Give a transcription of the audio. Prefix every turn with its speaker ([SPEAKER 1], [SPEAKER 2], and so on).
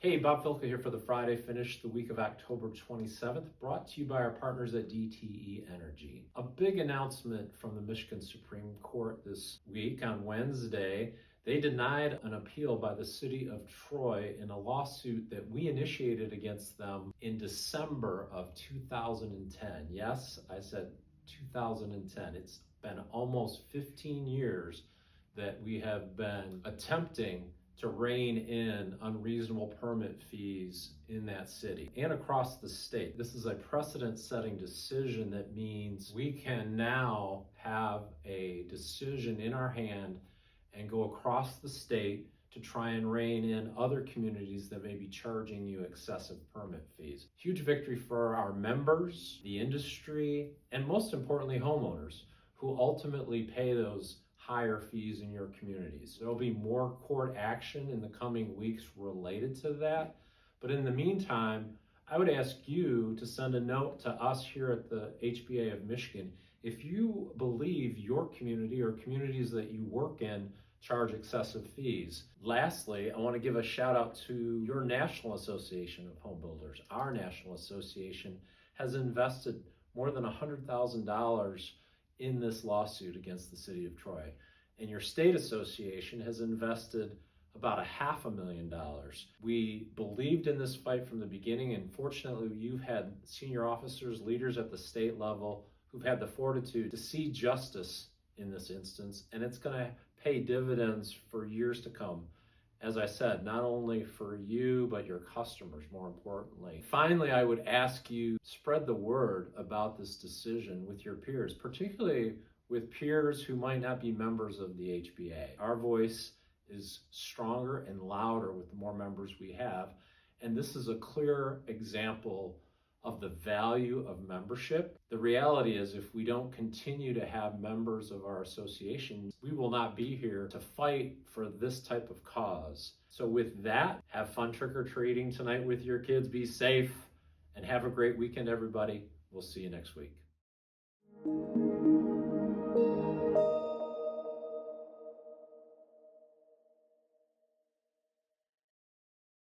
[SPEAKER 1] Hey, Bob Filka here for the Friday Finish, the week of October 27th, brought to you by our partners at DTE Energy. A big announcement from the Michigan Supreme Court this week on Wednesday. They denied an appeal by the city of Troy in a lawsuit that we initiated against them in December of 2010. Yes, I said 2010. It's been almost 15 years that we have been attempting to rein in unreasonable permit fees in that city and across the state. This is a precedent-setting decision that means we can now have a decision in our hand and go across the state to try and rein in other communities that may be charging you excessive permit fees. Huge victory for our members, the industry, and most importantly, homeowners who ultimately pay those higher fees in your communities. There'll be more court action in the coming weeks related to that. But in the meantime, I would ask you to send a note to us here at the HBA of Michigan if you believe your community or communities that you work in charge excessive fees. Lastly, I want to give a shout out to your National Association of Home Builders. Our National Association has invested more than $100,000 in this lawsuit against the city of Troy. And your state association has invested about $500,000. We believed in this fight from the beginning, and fortunately you've had senior officers, leaders at the state level who've had the fortitude to see justice in this instance, and it's going to pay dividends for years to come. As I said, not only for you, but your customers, more importantly. Finally, I would ask you, spread the word about this decision with your peers, particularly with peers who might not be members of the HBA. Our voice is stronger and louder with the more members we have, and this is a clear example of the value of membership. The reality is, if we don't continue to have members of our association, we will not be here to fight for this type of cause. So with that, have fun trick-or-treating tonight with your kids, be safe, and have a great weekend, everybody. We'll see you next week.